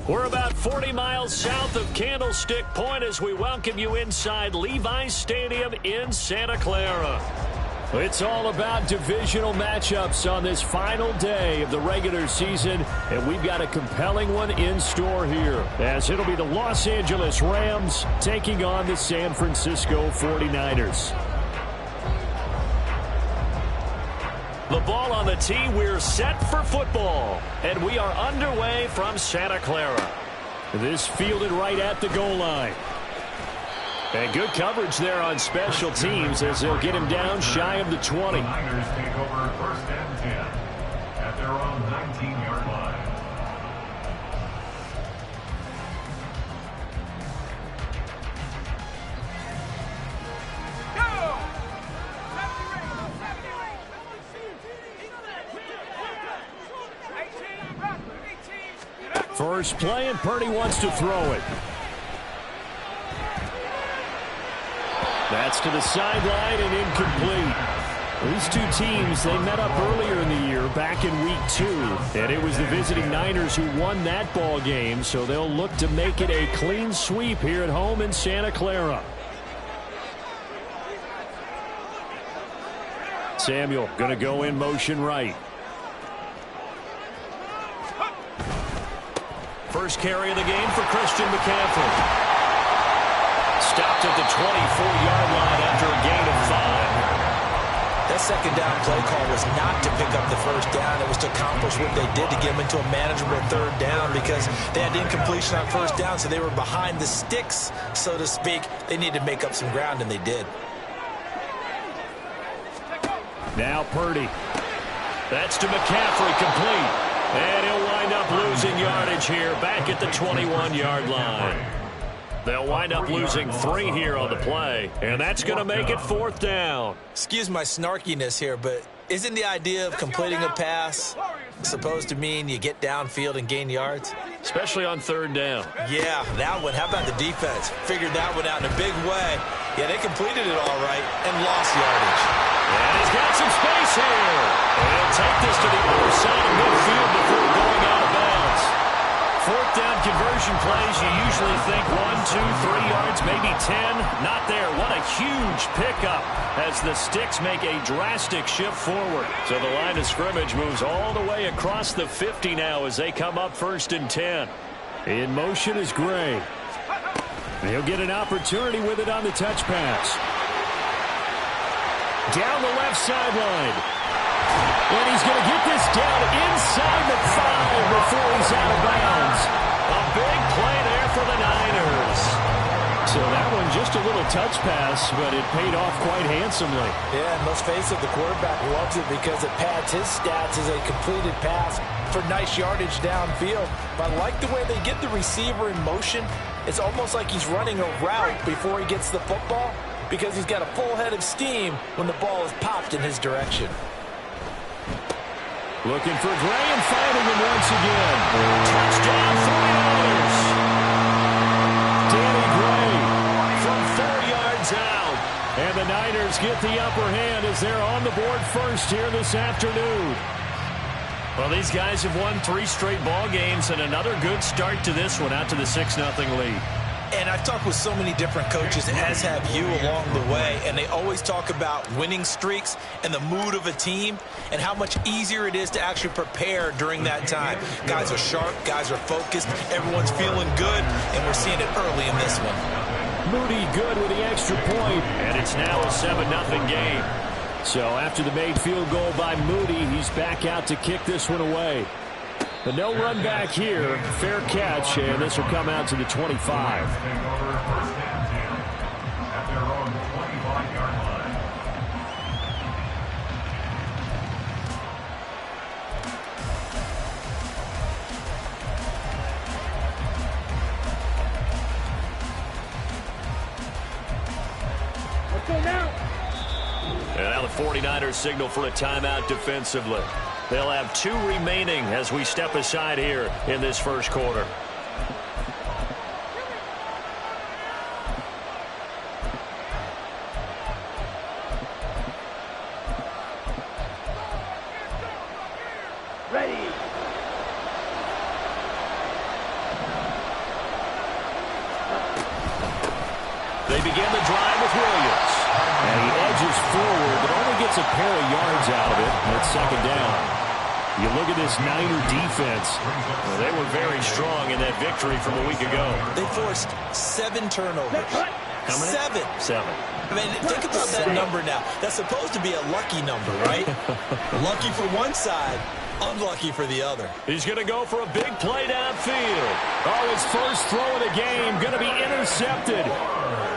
We're about 40 miles south of Candlestick Point as we welcome you inside Levi's Stadium in Santa Clara. It's all about divisional matchups on this final day of the regular season, and we've got a compelling one in store here, as it'll be the Los Angeles Rams taking on the San Francisco 49ers. The ball on the tee, we're set for football, and we are underway from Santa Clara. This fielded right at the goal line. And good coverage there on special teams as they'll get him down shy of the 20. The Niners take over first and 10 at their own 19-yard line. First play, and Purdy wants to throw it. That's to the sideline and incomplete. These two teams, they met up earlier in the year, back in week 2. And it was the visiting Niners who won that ball game, so they'll look to make it a clean sweep here at home in Santa Clara. Samuel going to go in motion right. First carry of the game for Christian McCaffrey. Stopped at the 24-yard line after a gain of 5. That second down play call was not to pick up the first down. It was to accomplish what they did to get them into a manageable third down because they had incompletion on first down, so they were behind the sticks, so to speak. They needed to make up some ground, and they did. Now Purdy. That's to McCaffrey, complete. And he'll wind up losing yardage here back at the 21-yard line. They'll wind up losing 3 here on the play, and that's going to make it 4th down. Excuse my snarkiness here, but isn't the idea of completing a pass supposed to mean you get downfield and gain yards? Especially on 3rd down. Yeah, that one. How about the defense? Figured that one out in a big way. Yeah, they completed it all right and lost yardage. And he's got some space here. And he'll take this to the other side of midfield before going out of bounds. 4th down conversion plays, you usually think 1, 2, 3 yards, maybe 10. Not there. What a huge pickup as the Sticks make a drastic shift forward. So the line of scrimmage moves all the way across the 50 now as they come up 1st and 10. In motion is Gray. He'll get an opportunity with it on the touch pass. Down the left sideline. And he's going to get this down inside the 5 before he's out of bounds. A big play there for the Niners. So that one just a little touch pass, but it paid off quite handsomely. Yeah, and let's face it, the quarterback loves it because it pads his stats as a completed pass for nice yardage downfield. But I like the way they get the receiver in motion. It's almost like he's running a route before he gets the football because he's got a full head of steam when the ball is popped in his direction. Looking for Gray and finding him once again. Touchdown, 49ers. Danny Gray from 4 yards out. And the Niners get the upper hand as they're on the board first here this afternoon. Well, these guys have won 3 straight ball games and another good start to this one out to the 6-0 lead. And I've talked with so many different coaches, as have you along the way, and they always talk about winning streaks and the mood of a team and how much easier it is to actually prepare during that time. Guys are sharp, guys are focused, everyone's feeling good, and we're seeing it early in this one. Moody good with the extra point, and it's now a 7-0 game. So after the made field goal by Moody, he's back out to kick this one away. But no run back here. Fair catch, and this will come out to the 25. Take over 1st and 10 at their own 25-yard line. Let's go now. And now the 49ers signal for a timeout defensively. They'll have 2 remaining as we step aside here in this first quarter. Ready. They begin the drive with Williams. And he edges forward, but only gets a pair of yards out of it. That's 2nd down. You look at this Niner defense. Well, they were very strong in that victory from a week ago. They forced 7 turnovers. How many? 7. I mean, think about that number now. That's supposed to be a lucky number, right? Lucky for one side, unlucky for the other. He's going to go for a big play downfield. Oh, his first throw of the game going to be intercepted.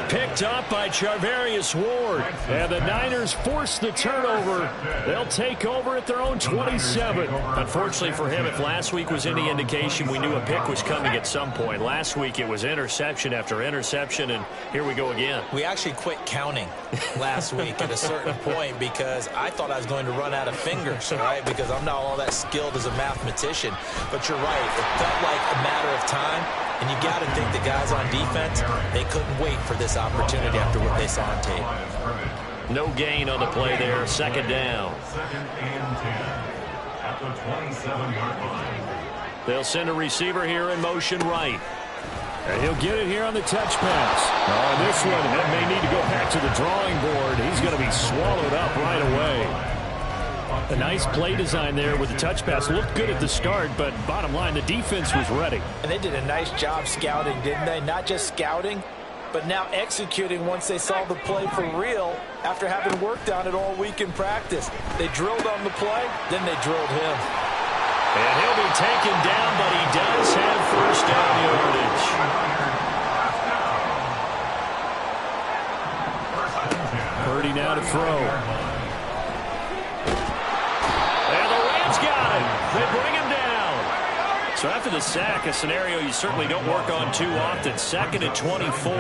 Picked up by Charvarius Ward. And the Niners force the turnover. They'll take over at their own 27. Unfortunately for him, if last week was any indication, we knew a pick was coming at some point. Last week it was interception after interception, and here we go again. We actually quit counting last week at a certain point because I thought I was going to run out of fingers, right? Because I'm not all that skilled as a mathematician. But you're right. It felt like a matter of time. And you got to think the guys on defense, they couldn't wait for this opportunity after what they saw on tape. No gain on the play there. Second down. Second and 10 at the 27-yard line. They'll send a receiver here in motion right. And he'll get it here on the touch pass. Oh, this one may need to go back to the drawing board. He's going to be swallowed up right away. A nice play design there with the touch pass. Looked good at the start, but bottom line, the defense was ready. And they did a nice job scouting, didn't they? Not just scouting, but now executing once they saw the play for real after having worked on it all week in practice. They drilled on the play, then they drilled him. And he'll be taken down, but he does have first down yardage. Purdy now to throw. They bring him down. So after the sack, a scenario you certainly don't work on too often. Second and 24.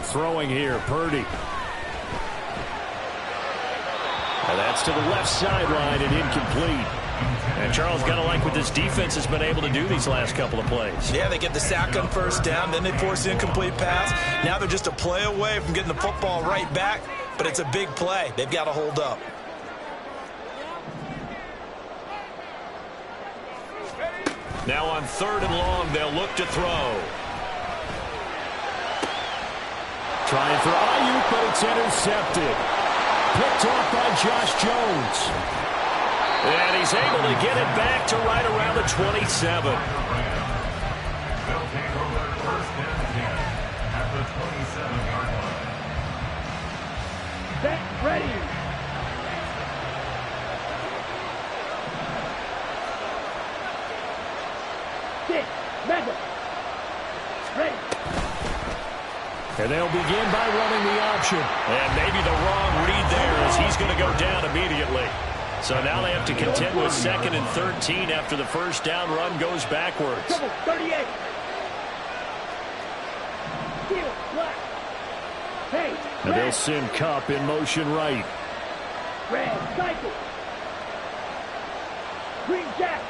Throwing here, Purdy. And that's to the left sideline and incomplete. And Charles, got to like what this defense has been able to do these last couple of plays. Yeah, they get the sack on first down, then they force the incomplete pass. Now they're just a play away from getting the football right back, but it's a big play. They've got to hold up. Now on third and long, they'll look to throw. Trying for Ayuk, but it's intercepted. Picked off by Josh Jones. And he's able to get it back to right around the 27. They'll take over first and 10 at the 27-yard line. Set, ready. Ready. And they'll begin by running the option. And maybe the wrong read there as he's going to go down immediately. So now they have to contend with second and 13 after the first down run goes backwards. Double 38. Steal, black. Hey, and they'll send Kupp in motion right. Red, cycle. Green jack.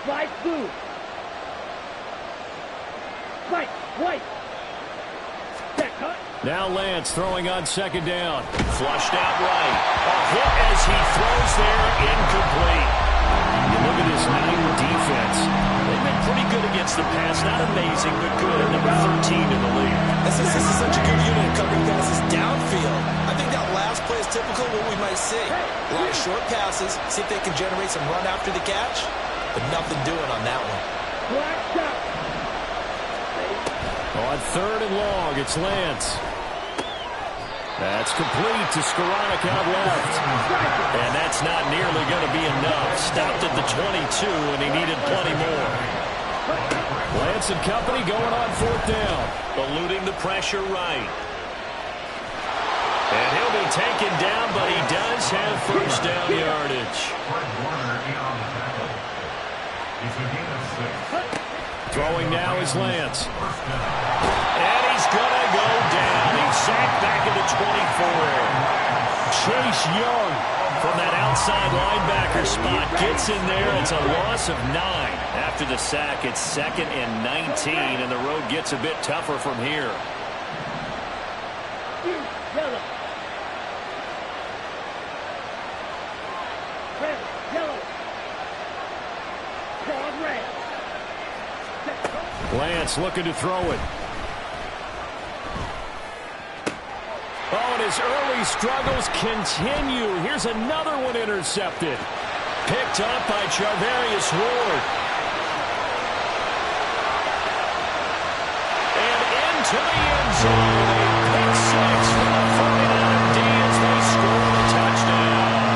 Light blue. White, white. Check, cut. Now Lance throwing on second down. Flushed out right. A hit as he throws there, incomplete. You look at this new defense. They've been pretty good against the pass. Not amazing, but good. Number 13 in the league. This is such a good unit of covering passes downfield. I think that last play is typical of what we might see. A lot of short passes, see if they can generate some run after the catch, but nothing doing on that one. Black shot. On third and long, it's Lance. That's complete to Skoranek out left. And that's not nearly going to be enough. Stopped at the 22, and he needed plenty more. Lance and company going on fourth down. Eluding the pressure right. And he'll be taken down, but he does have first down yardage. Fred Warner in on the tackle. It's a gain of 6. Throwing now is Lance. And he's going to go down. He's sacked back at the 24. Chase Young from that outside linebacker spot gets in there. It's a loss of 9. After the sack, it's second and 19, and the road gets a bit tougher from here. Yellow. Red, yellow. Dog red. Lance looking to throw it. Oh, and his early struggles continue. Here's another one intercepted. Picked up by Charvarius Ward. And into the end zone. A pick six for the 49 D as they score the touchdown.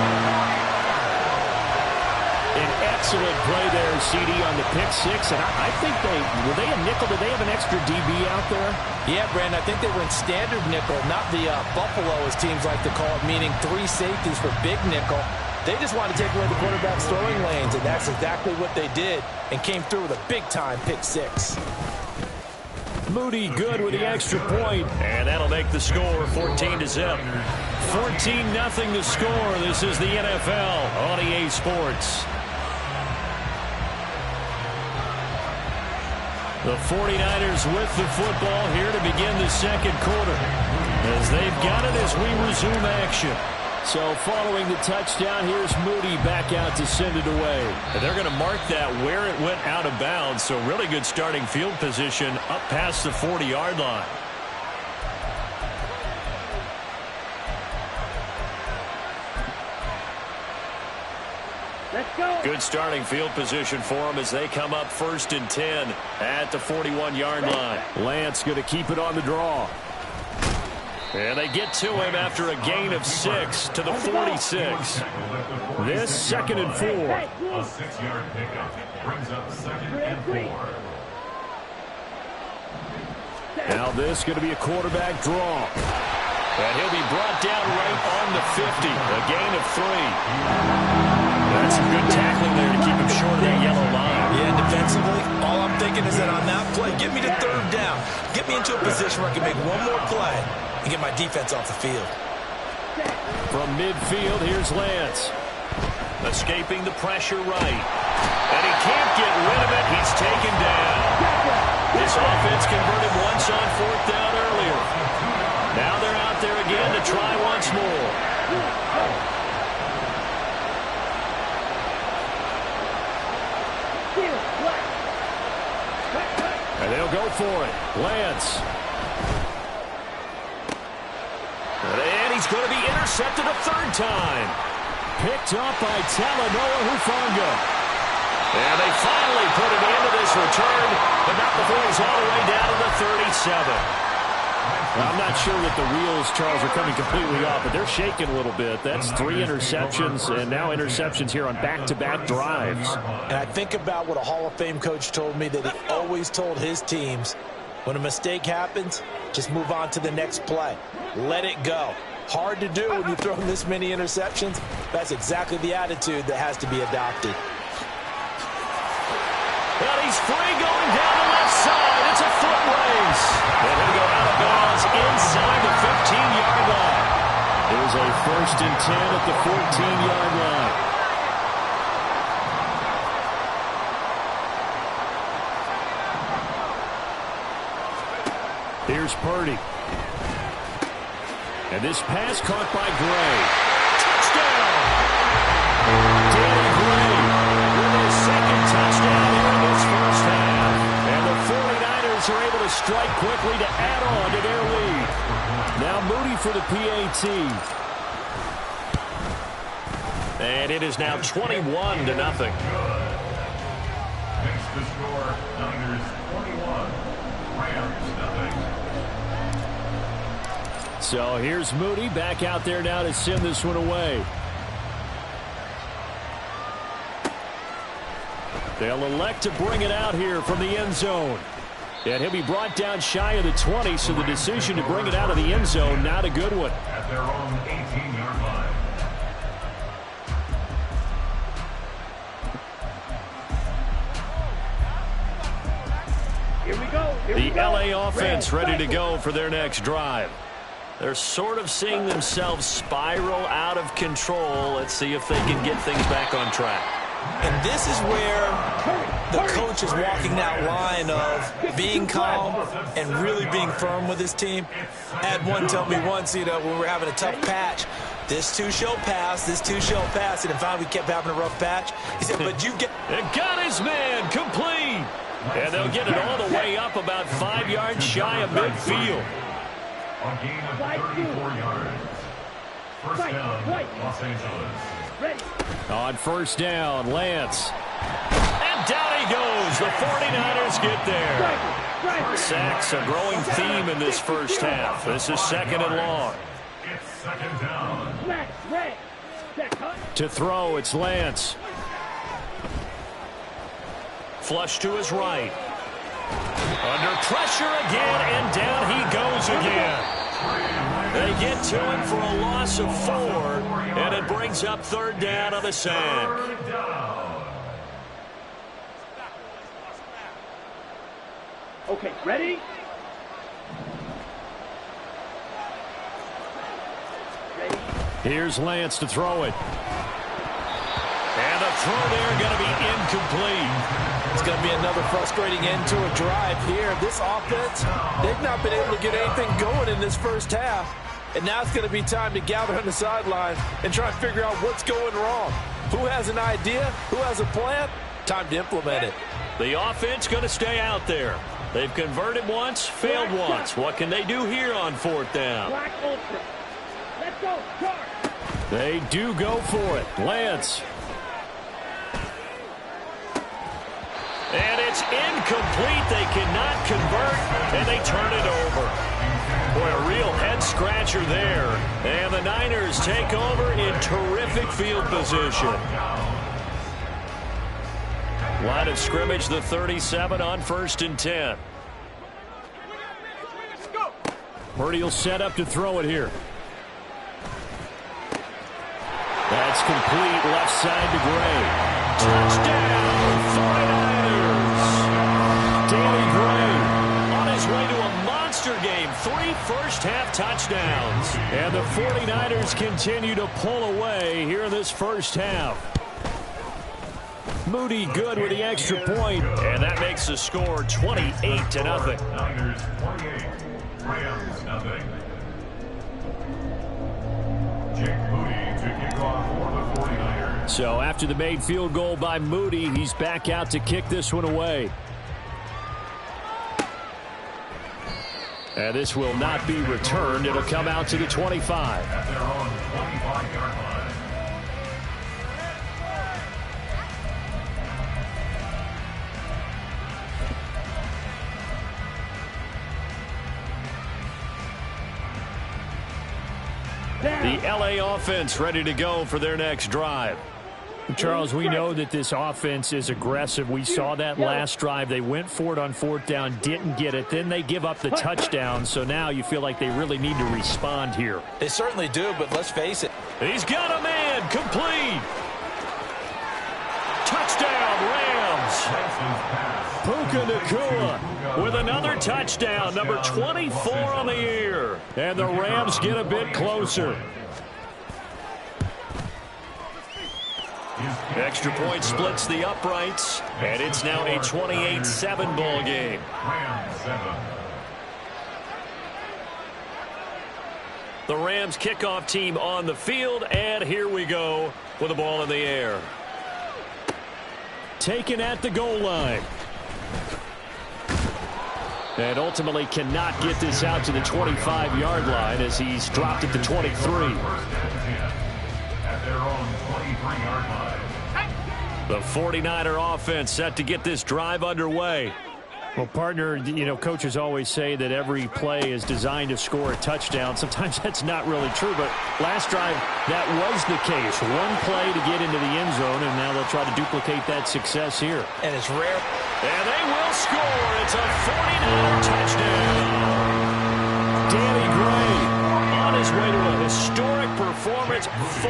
An excellent play there, CD, on the pick six. And I think were they a nickel? Did they have an extra DB out there? Yeah, Brandon, I think they went standard nickel, not the Buffalo, as teams like to call it, meaning 3 safeties for big nickel. They just wanted to take away the quarterback's throwing lanes, and that's exactly what they did, and came through with a big-time pick six. Moody good with the extra point. And that'll make the score 14-0. 14-0 the score. This is the NFL on EA Sports. The 49ers with the football here to begin the second quarter, as they've got it as we resume action. So following the touchdown, here's Moody back out to send it away. And they're going to mark that where it went out of bounds, so really good starting field position up past the 40-yard line. Let's go. Good starting field position for them as they come up 1st and 10 at the 41-yard line. Lance going to keep it on the draw. And they get to him after a gain of 6 to the 46. This 2nd and 4. A 6-yard pickup brings up 2nd and 4. Now this going to be a quarterback draw. And he'll be brought down right on the 50. A gain of 3. That's some good tackling there to keep him short of that yellow line. Yeah, defensively, all I'm thinking is that on that play, get me to 3rd down. Get me into a position where I can make one more play and get my defense off the field. From midfield, here's Lance. Escaping the pressure right. And he can't get rid of it. He's taken down. This offense converted once on 4th down earlier. Now they're out there again to try once more. And they'll go for it. Lance. And he's going to be intercepted a 3rd time. Picked up by Talanoa Hufanga. And they finally put it into this return, but not before he's all the way down to the 37. I'm not sure that the wheels, Charles, are coming completely off, but they're shaking a little bit. That's 3 interceptions, and now interceptions here on back-to-back drives. And I think about what a Hall of Fame coach told me, that he always told his teams, when a mistake happens, just move on to the next play. Let it go. Hard to do when you throw this many interceptions. That's exactly the attitude that has to be adopted. And he's free going down the left side. It's a foot race. And he'll go out of bounds inside the 15-yard line. It was a 1st and 10 at the 14-yard line. Here's Purdy. And this pass caught by Gray. Touchdown! Danny Gray with his 2nd touchdown here in this first half. And the 49ers are able to strike quickly to add on to their lead. Now Moody for the PAT. And it is now 21-0. Makes the score Niners 21, Rams 0. So here's Moody back out there now to send this one away. They'll elect to bring it out here from the end zone. And he'll be brought down shy of the 20, so the decision to bring it out of the end zone, not a good one. At their own 18-yard line. Here we go. The LA offense ready to go for their next drive. They're sort of seeing themselves spiral out of control. Let's see if they can get things back on track. And this is where the coach is walking that line of being calm and really being firm with his team. I had one tell me once, when we were having a tough patch, this too shall pass, this too shall pass. And in fact, we kept having a rough patch. He said, but you get... And got his man complete. And they'll get it all the way up about 5 yards shy of midfield. A gain of 34 yards. First down, Los Angeles. Ready. On 1st down, Lance. And down he goes. The 49ers get there. Sacks a growing theme in this first half. This is 2nd and long. It's 2nd down. Smash. Red. Set cut. To throw, it's Lance. Flush to his right. Under pressure again, and down he goes again. They get to him for a loss of 4, and it brings up 3rd down on the sack. Third down. Okay, ready? Here's Lance to throw it. And the throw there going to be incomplete. It's going to be another frustrating end to a drive here. This offense, they've not been able to get anything going in this first half. And now it's going to be time to gather on the sidelines and try and figure out what's going wrong. Who has an idea? Who has a plan? Time to implement it. The offense going to stay out there. They've converted once, failed once. What can they do here on 4th down? Black Ultra. Let's go. Charge. They do go for it. Lance. And it's incomplete. They cannot convert, and they turn it over. Boy, a real head-scratcher there. And the Niners take over in terrific field position. Line of scrimmage, the 37 on 1st and 10. Purdy will set up to throw it here. That's complete, left side to Gray. Touchdown, 49ers. Danny Gray On his way to a monster game, 3 first-half touchdowns. and the 49ers continue to pull away here in this first half. Moody good with the extra point. And that makes the score 28-0. Niners 28, Rams nothing. Jake Moody to kick off for the 49ers. So after the made field goal by Moody, he's back out to kick this one away. And this will not be returned. It'll come out to the 25. At their own 25-yard line. The LA offense ready to go for their next drive. Charles, we know that this offense is aggressive. We saw that last drive. They went for it on 4th down, didn't get it. Then they give up the touchdown. So now you feel like they really need to respond here. They certainly do, but let's face it. He's got a man, complete. Touchdown, Rams. Puka Nacua With another touchdown, number 24 on the year. and the Rams get a bit closer. Extra point splits the uprights, and it's now a 28-7 ball game. Rams 7. The Rams kickoff team on the field, and here we go with the ball in the air. Taken at the goal line. And ultimately cannot get this out to the 25-yard line as he's dropped at the 23. 1st and 10. At their own 23-yard line. The 49er offense set to get this drive underway. Well, partner, you know, coaches always say that every play is designed to score a touchdown. Sometimes that's not really true, but last drive, that was the case. One play to get into the end zone, and now they'll try to duplicate that success here. And it's rare. And they will score. It's a 49er touchdown. Danny Gray On his way to a historic performance, 4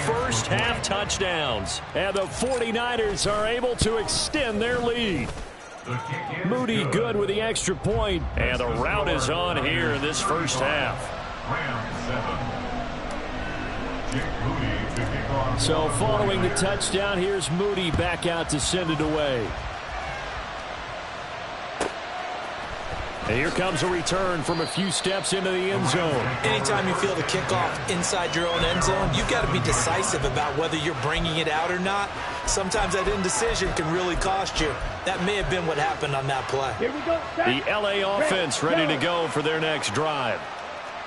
first-half touchdowns. and the 49ers are able to extend their lead. The kick is Moody good with the extra point. And the route is on here in this first half. Rams 7. Jake Moody to kick off. So following the touchdown, here's Moody back out to send it away. And here comes a return from a few steps into the end zone. Anytime you feel the kickoff inside your own end zone, you've got to be decisive about whether you're bringing it out or not. Sometimes that indecision can really cost you. That may have been what happened on that play. Here we go. The LA offense ready to go for their next drive.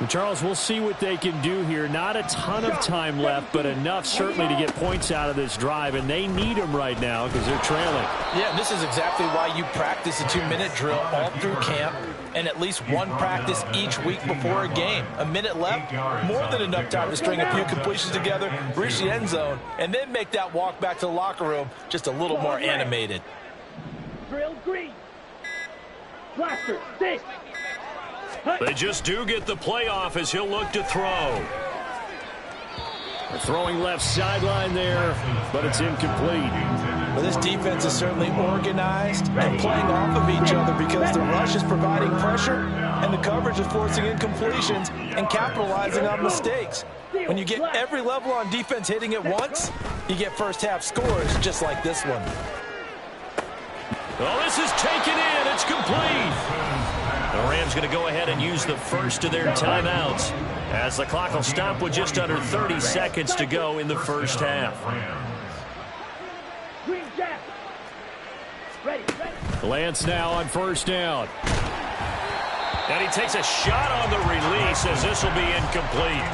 And Charles, we'll see what they can do here. Not a ton of time left, but enough certainly to get points out of this drive, and they need them right now because they're trailing. Yeah, and this is exactly why you practice a 2-minute drill all through camp and at least one practice each week before a game. A minute left, more than enough time to string a few completions together, reach the end zone, and then make that walk back to the locker room just a little more animated. Drill green. Blaster, stick. They just do get the playoff as he'll look to throw. Throwing left sideline there, but it's incomplete. Well, this defense is certainly organized and playing off of each other because the rush is providing pressure and the coverage is forcing incompletions and capitalizing on mistakes. When you get every level on defense hitting at once, you get first-half scores just like this one. Oh, this is taken in. It's complete. The Rams going to go ahead and use the first of their timeouts as the clock will stop with just under 30 seconds to go in the first half. Green Jack. Ready. Lance now on first down. And he takes a shot on the release as this will be incomplete.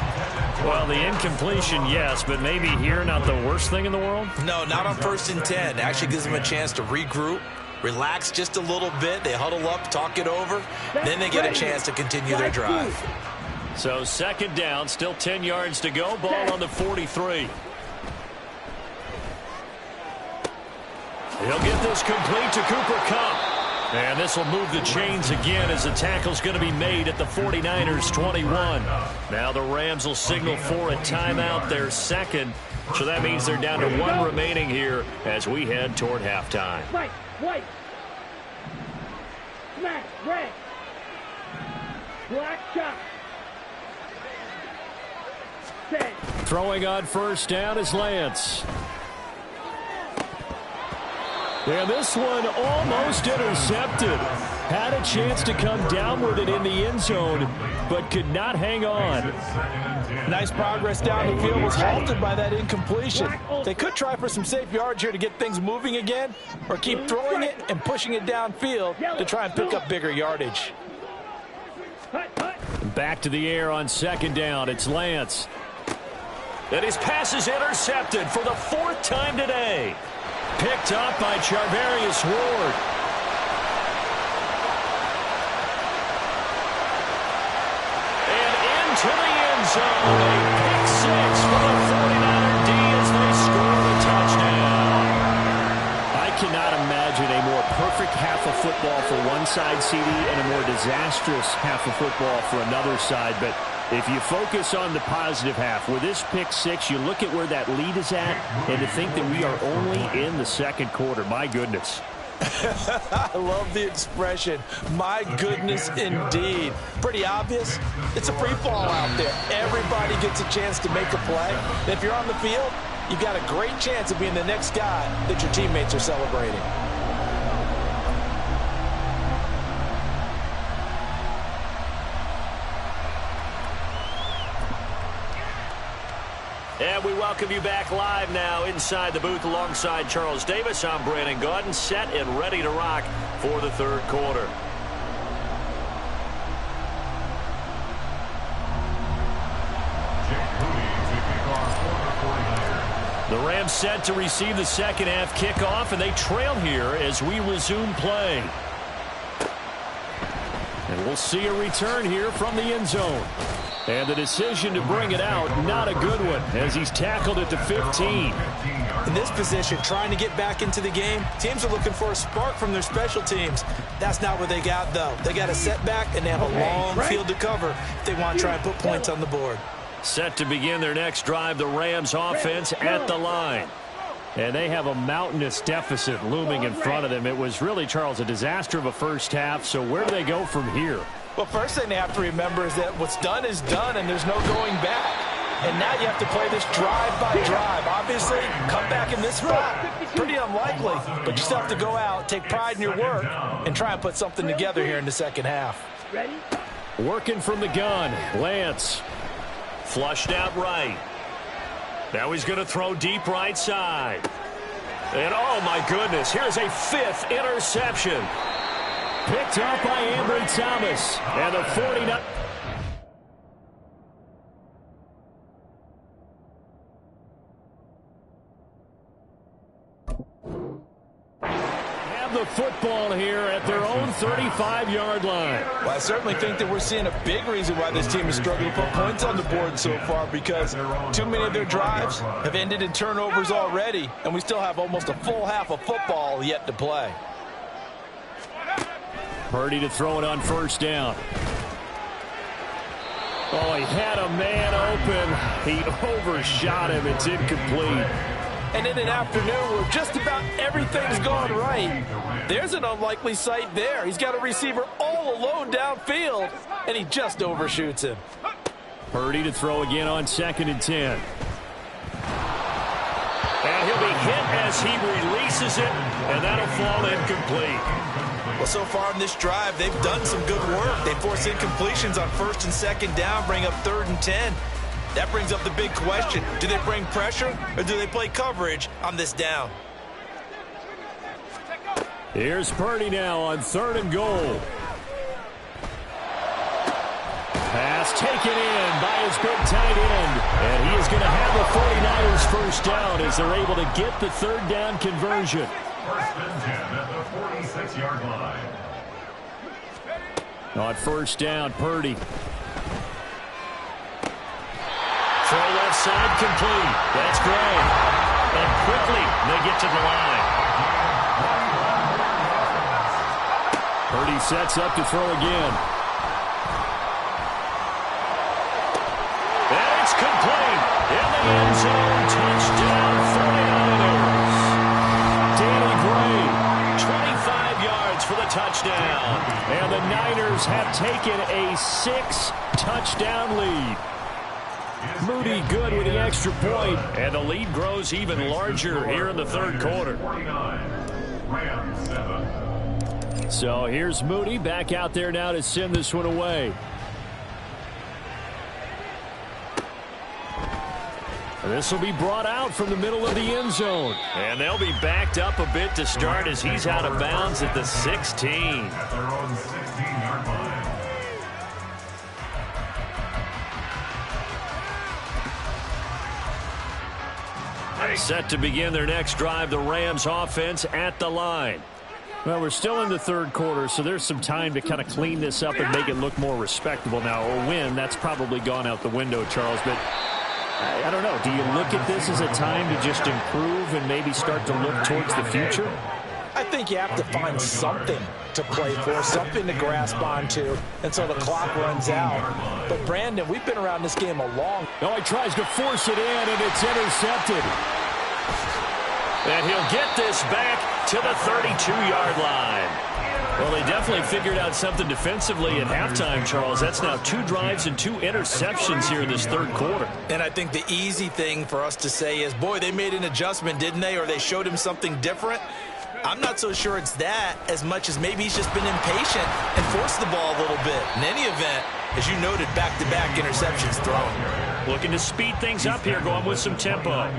Well, the incompletion, yes, but maybe here not the worst thing in the world? No, not on 1st and 10. Actually gives them a chance to regroup, relax just a little bit. They huddle up, talk it over. Then they get a chance to continue their drive. So second down, still 10 yards to go. Ball on the 43. He'll get this complete to Cooper Kupp. And this will move the chains again as the tackle's going to be made at the 49ers 21. Now the Rams will signal for a timeout, their second. So that means they're down to one remaining here as we head toward halftime. White. Smack. Red. Black shot. Set. Throwing on first down is Lance. And this one almost intercepted. Had a chance to come down with it in the end zone, but could not hang on. Nice progress down the field was halted by that incompletion. They could try for some safe yards here to get things moving again, or keep throwing it and pushing it downfield to try and pick up bigger yardage. Back to the air on second down. It's Lance. And his pass is intercepted for the fourth time today. Picked up by Charvarius Ward. And into the end zone. A pick six for the 49er D as they score the touchdown. I cannot imagine a more perfect half of football for one side, CD, and a more disastrous half of football for another side. But if you focus on the positive half, with this pick six, you look at where that lead is at, and to think that we are only in the second quarter. My goodness. I love the expression, my goodness indeed. Pretty obvious. It's a free fall out there. Everybody gets a chance to make a play. And if you're on the field, you've got a great chance of being the next guy that your teammates are celebrating. And we welcome you back live now inside the booth alongside Charles Davis. I'm Brandon Gaudin, set and ready to rock for the third quarter. The Rams set to receive the second half kickoff, and they trail here as we resume play. And we'll see a return here from the end zone. And the decision to bring it out, not a good one, as he's tackled at the 15. In this position, trying to get back into the game, teams are looking for a spark from their special teams. That's not what they got, though. They got a setback, and they have a long field to cover if they want to try and put points on the board. Set to begin their next drive, the Rams offense at the line. And they have a mountainous deficit looming in front of them. It was really, Charles, a disaster of a first half, so where do they go from here? Well, first thing they have to remember is that what's done is done, and there's no going back. And now you have to play this drive by drive. Obviously, come back in this spot, pretty unlikely, but you still have to go out, take pride in your work, and try and put something together here in the second half. Ready? Working from the gun, Lance. Flushed out right. Now he's going to throw deep right side. And oh my goodness, here's a fifth interception. Picked up by Ambry Thomas. And the 49. Have the football here at their own 35-yard line. Well, I certainly think that we're seeing a big reason why this team is struggling to put points on the board so far, because too many of their drives have ended in turnovers already, and we still have almost a full half of football yet to play. Purdy to throw it on first down. Oh, he had a man open. He overshot him. It's incomplete. And in an afternoon where just about everything's gone right, there's an unlikely sight there. He's got a receiver all alone downfield, and he just overshoots him. Purdy to throw again on 2nd and 10. And he'll be hit as he releases it, and that'll fall incomplete. Well, so far in this drive, they've done some good work. They force incompletions on 1st and 2nd down, bring up 3rd and 10. That brings up the big question. Do they bring pressure, or do they play coverage on this down? Here's Purdy now on 3rd and goal. Pass taken in by his big tight end. And he is going to have the 49ers first down as they're able to get the 3rd down conversion. 1st and 10 at the 46-yard line. On 1st down, Purdy. Throw left side complete. That's Gray. And quickly they get to the line. Purdy sets up to throw again. And it's complete. In the end zone. Touchdown 49ers. Danny Gray. 25 yards for the touchdown. And the Niners have taken a 6-touchdown lead. Moody good with the extra point. And the lead grows even larger here in the 3rd quarter. 49. Rams 7. So here's Moody back out there now to send this one away. This will be brought out from the middle of the end zone. And they'll be backed up a bit to start as he's out of bounds at the 16. At their own 16-yard line. Set to begin their next drive, the Rams offense at the line. Well, we're still in the 3rd quarter, so there's some time to kind of clean this up and make it look more respectable. Now, a win, that's probably gone out the window, Charles, but I don't know. Do you look at this as a time to just improve and maybe start to look towards the future? I think you have to find something to play for, something to grasp onto until the clock runs out. But, Brandon, we've been around this game a long time. No, he tries to force it in, and it's intercepted. And he'll get this back to the 32-yard line. Well, they definitely figured out something defensively at halftime, Charles. That's now 2 drives and 2 interceptions here in this 3rd quarter. And I think the easy thing for us to say is, boy, they made an adjustment, didn't they? Or they showed him something different. I'm not so sure it's that as much as maybe he's just been impatient and forced the ball a little bit. In any event, as you noted, back-to-back interceptions thrown. Looking to speed things up here, going with some tempo.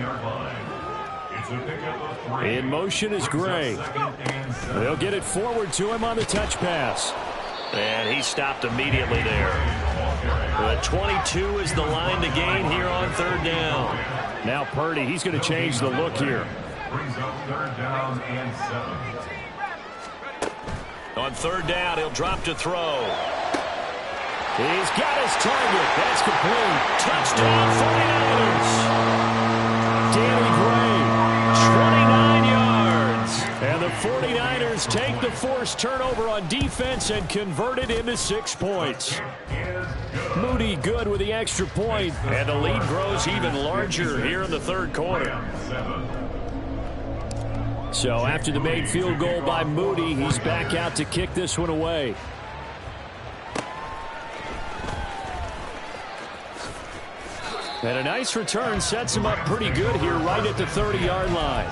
In motion is Gray. They'll get it forward to him on the touch pass. And he stopped immediately there. The 22 is the line to gain here on 3rd down. Now Purdy, he's going to change the look here. Brings up 3rd down and 7. On 3rd down, he'll drop to throw. He's got his target. That's complete. Touchdown 49ers. Danny Gray. 29 yards. And the 49ers take the forced turnover on defense and convert it into 6 points. Moody good with the extra point. And the lead grows even larger here in the 3rd quarter. So after the made field goal by Moody, he's back out to kick this one away. And a nice return sets him up pretty good here right at the 30-yard line.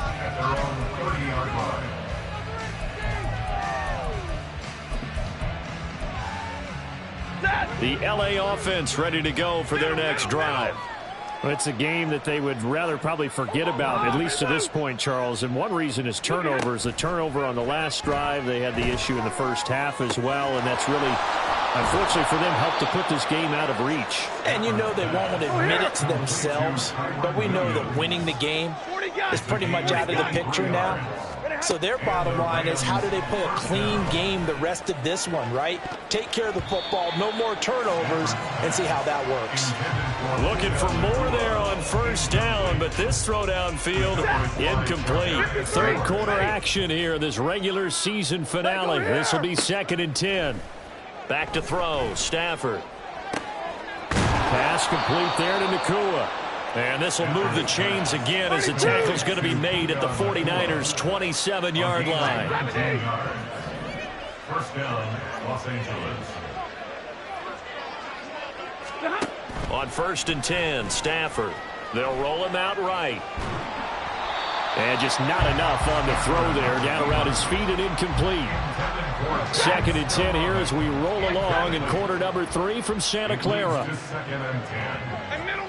The LA offense ready to go for their next drive. Well, it's a game that they would rather probably forget about, at least to this point, Charles. And one reason is turnovers. The turnover on the last drive, they had the issue in the first half as well, and that's really, unfortunately for them, helped to put this game out of reach. And you know they won't admit it to themselves, but we know that winning the game is pretty much out of the picture now. So their bottom line is, how do they play a clean game the rest of this one, right? Take care of the football, no more turnovers, and see how that works. Looking for more there on 1st down, but this throw downfield incomplete. 3rd quarter action here in this regular season finale. This will be 2nd and 10. Back to throw, Stafford. Pass complete there to Nacua. And this will move the chains again as the tackle's going to be made at the 49ers' 27-yard line. First down, Los Angeles. On 1st and 10, Stafford. They'll roll him out right. And just not enough on the throw there. Down around his feet and incomplete. 2nd and 10 here as we roll along in quarter number 3 from Santa Clara. 2nd and 10. Hey, middle.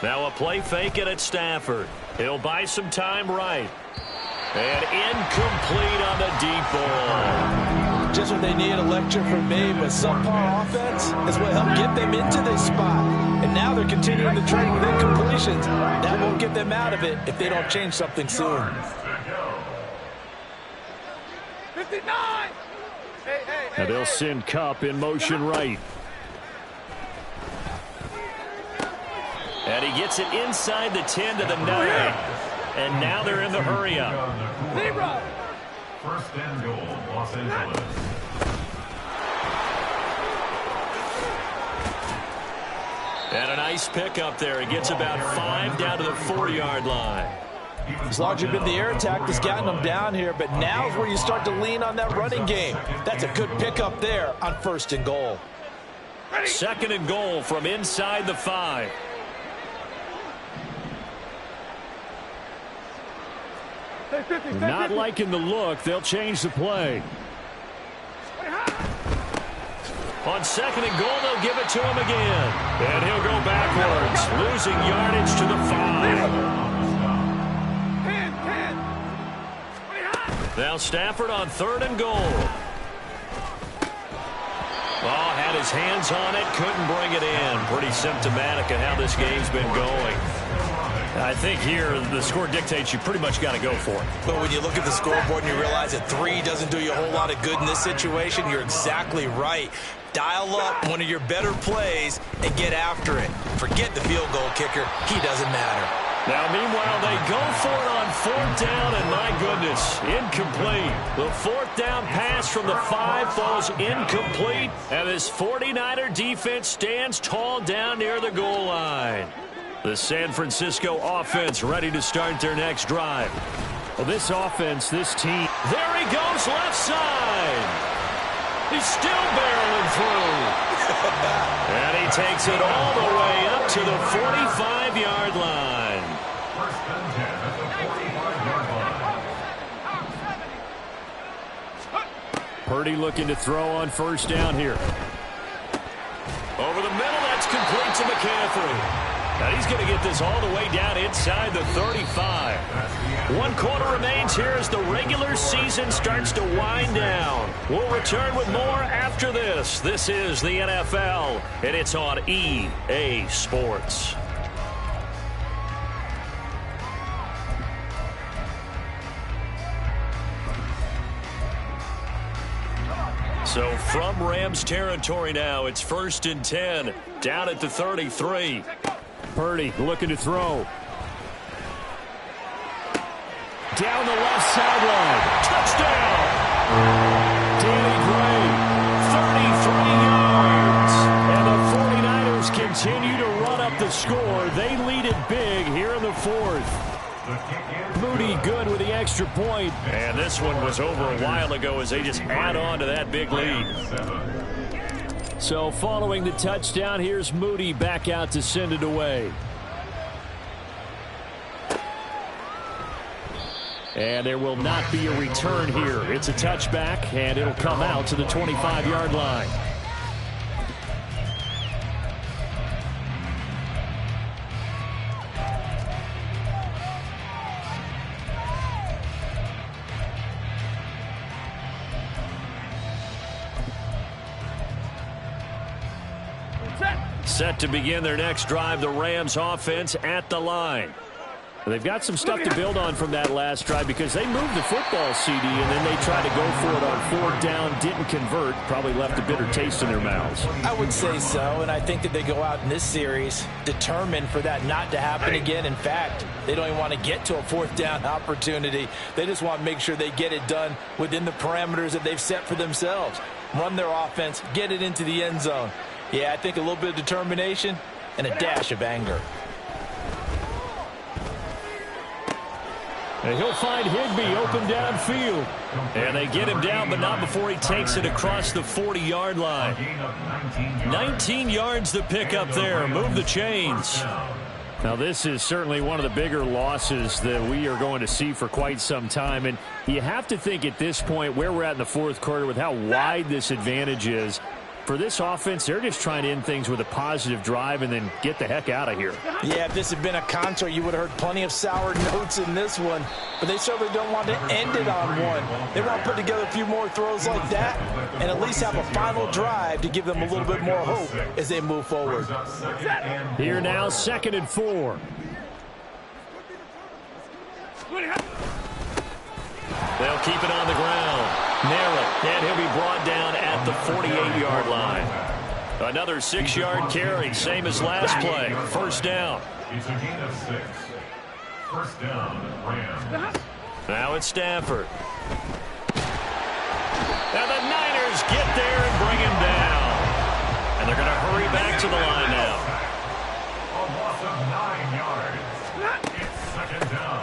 Now a play fake it at Stafford. He'll buy some time right. And incomplete on the deep ball. Just what they need, a lecture from me, but subpar offense is what helped get them into this spot. And now they're continuing to trade with incompletions. That won't get them out of it if they don't change something soon. 59! Now they'll send Kupp in motion right. And he gets it inside the 10 to the 9. And now they're in the hurry-up. Zero! First and goal, Los Angeles. And a nice pickup there. He gets about 5 down to the 4-yard line. It's largely been the air attack that's gotten them down here, but now's where you start to lean on that running game. That's a good pickup there on 1st and goal. 2nd and goal from inside the 5. Not liking the look. They'll change the play. On 2nd and goal, they'll give it to him again. And he'll go backwards, losing yardage to the 5. Now Stafford on 3rd and goal. Oh, had his hands on it, couldn't bring it in. Pretty symptomatic of how this game's been going. I think here the score dictates you pretty much got to go for it. But when you look at the scoreboard and you realize that 3 doesn't do you a whole lot of good in this situation, you're exactly right. Dial up one of your better plays and get after it. Forget the field goal kicker. He doesn't matter. Now, meanwhile, they go for it on 4th down, and my goodness, incomplete. The 4th down pass from the 5 falls incomplete, and this 49er defense stands tall down near the goal line. The San Francisco offense ready to start their next drive. Well, this offense, this team. There he goes, left side. He's still barreling through. And he takes it all the way up to the 45-yard line. First and 10 at the 45-yard line. Purdy looking to throw on 1st down here. Over the middle, that's complete to McCaffrey. Now he's going to get this all the way down inside the 35. 1 quarter remains here as the regular season starts to wind down. We'll return with more after this. This is the NFL, and it's on EA Sports. So from Rams territory now, it's 1st and 10, down at the 33. Purdy looking to throw. Down the left sideline. Touchdown! Danny Gray, 33 yards. And the 49ers continue to run up the score. They lead it big here in the 4th. Moody good with the extra point. And this one was over a while ago as they just add on to that big lead. So following the touchdown, here's Moody back out to send it away. And there will not be a return here. It's a touchback, and it'll come out to the 25-yard line. Set to begin their next drive, the Rams offense at the line. They've got some stuff to build on from that last drive because they moved the football, CD, and then they tried to go for it on fourth down, didn't convert, probably left a bitter taste in their mouths. I would say so, and I think that they go out in this series determined for that not to happen again. In fact, they don't even want to get to a fourth down opportunity. They just want to make sure they get it done within the parameters that they've set for themselves. Run their offense, get it into the end zone. Yeah, I think a little bit of determination and a dash of anger. And he'll find Higbee open downfield. And they get him down, but not before he takes it across the 40-yard line. 19 yards to pick up there. Move the chains. Now, this is certainly one of the bigger losses that we are going to see for quite some time. And you have to think at this point where we're at in the fourth quarter with how wide this advantage is. For this offense, they're just trying to end things with a positive drive and then get the heck out of here. Yeah, if this had been a contra, you would have heard plenty of sour notes in this one. But they certainly don't want to end it on one. They want to put together a few more throws like that and at least have a final drive to give them a little bit more hope as they move forward. Here now, 2nd and 4. They'll keep it on the ground. Nail it, and he'll be brought down at the 48-yard line. Another 6-yard carry, same as last play. First down. It's a gain of 6. First down, Rams. Now it's Stafford. And the Niners get there and bring him down. And they're going to hurry back to the line now. A loss of 9 yards. It's second down.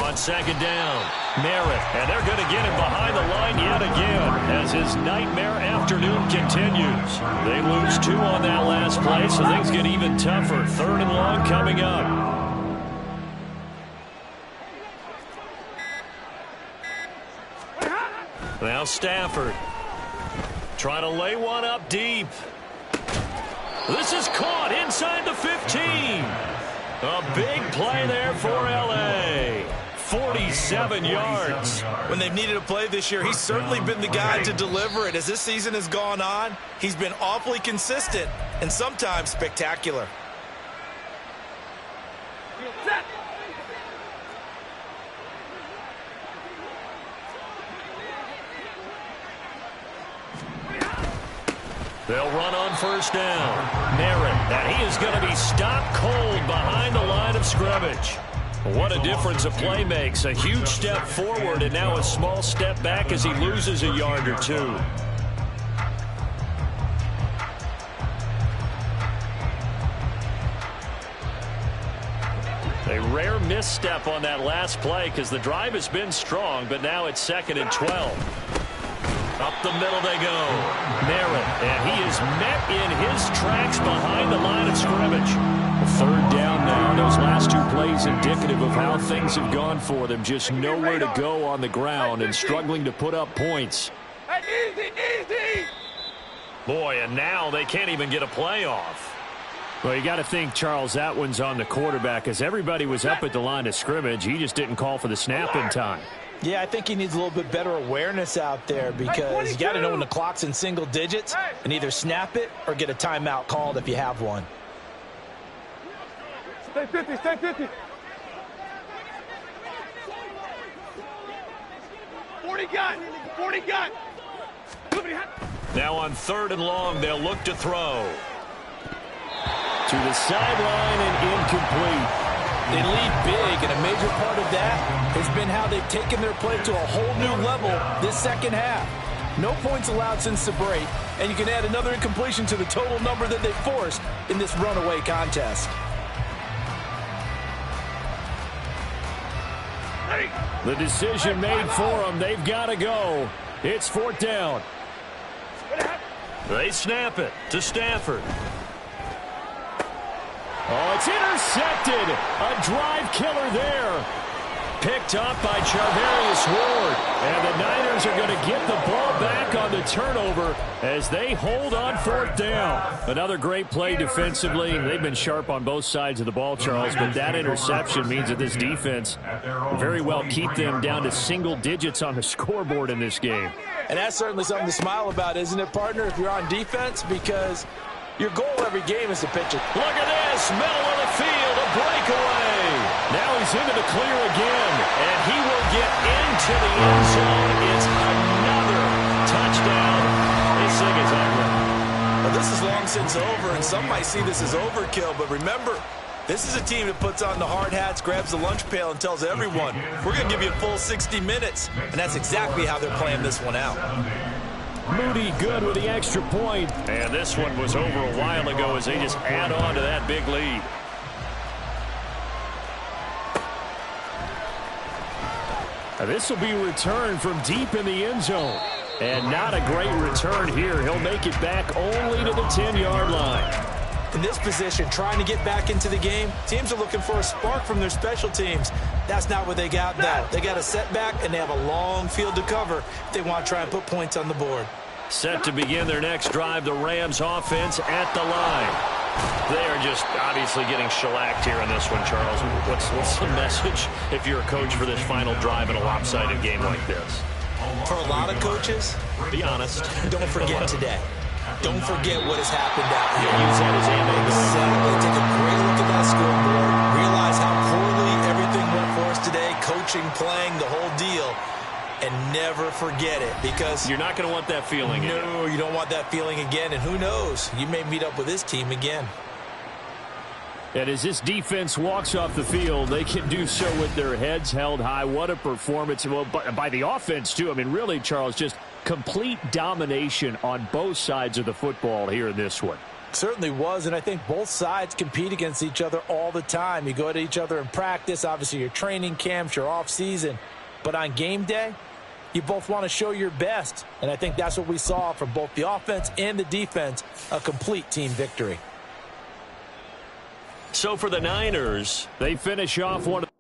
On second down, Merritt, and they're going to get him behind the line yet again as his nightmare afternoon continues. They lose 2 on that last play, so things get even tougher. 3rd and long coming up. Now Stafford trying to lay one up deep. This is caught inside the 15. A big play there for L.A. 47 yards. When they've needed a play this year, he's certainly been the guy to deliver it. As this season has gone on, he's been awfully consistent and sometimes spectacular. They'll run on first down. Merritt, and he is going to be stopped cold behind the line of scrimmage. What a difference a play makes. A huge step forward and now a small step back as he loses a yard or 2. A rare misstep on that last play because the drive has been strong, but now it's 2nd and 12. Up the middle they go. Merritt, and he is met in his tracks behind the line of scrimmage. 3rd down now. Those last 2 plays indicative of how things have gone for them. Just nowhere to go on the ground and struggling to put up points. Easy. Boy, and now they can't even get a play off. Well, you got to think, Charles, that one's on the quarterback as everybody was up at the line of scrimmage. He just didn't call for the snap in time. Yeah, I think he needs a little bit better awareness out there because you got to know when the clock's in single digits and either snap it or get a timeout called if you have one. Stay 50, stay 50. 40 gun. Now on 3rd and long, they'll look to throw. To the sideline and incomplete. They lead big, and a major part of that has been how they've taken their play to a whole new level this second half. No points allowed since the break, and you can add another incompletion to the total number that they forced in this runaway contest. The decision made for them. They've got to go. It's 4th down. They snap it to Stafford. Oh, it's intercepted. A drive killer there. Picked up by Charvarius Ward. And the Niners are going to get the ball back on the turnover as they hold on 4th down. Another great play defensively. They've been sharp on both sides of the ball, Charles, but that interception means that this defense will very well keep them down to single digits on the scoreboard in this game. And that's certainly something to smile about, isn't it, partner, if you're on defense? Because Your goal every game is to pitch it. Look at this. Middle of the field. A breakaway. Now he's into the clear again. And he will get into the end zone. It's another touchdown. This thing is ugly. Well, this is long since over, and some might see this as overkill. But remember, this is a team that puts on the hard hats, grabs the lunch pail, and tells everyone, we're going to give you a full 60 minutes. And that's exactly how they're playing this one out. Moody good with the extra point. And this one was over a while ago as they just add on to that big lead. This will be returned from deep in the end zone. And not a great return here. He'll make it back only to the 10-yard line. In this position, trying to get back into the game, teams are looking for a spark from their special teams. That's not what they got now. They got a setback, and they have a long field to cover if they want to try and put points on the board. Set to begin their next drive, the Rams offense at the line. They are just obviously getting shellacked here on this one, Charles. What's the message if you're a coach for this final drive in a lopsided game like this? For a lot of coaches, be honest. Don't forget today. Don't forget what has happened out here. Use that as ammo. Exactly. Take a great look at that scoreboard. Realize how poorly everything went for us today. Coaching, playing, the whole deal. And never forget it, because you're not going to want that feeling again. No, you don't want that feeling again. And who knows? You may meet up with this team again. And as this defense walks off the field, they can do so with their heads held high. What a performance. Well, by the offense, too. I mean, really, Charles, just complete domination on both sides of the football here in this one. Certainly was, and I think both sides compete against each other all the time. You go at each other in practice, obviously your training camps, your off-season. But on game day, you both want to show your best. And I think that's what we saw from both the offense and the defense, a complete team victory. So for the Niners, they finish off one of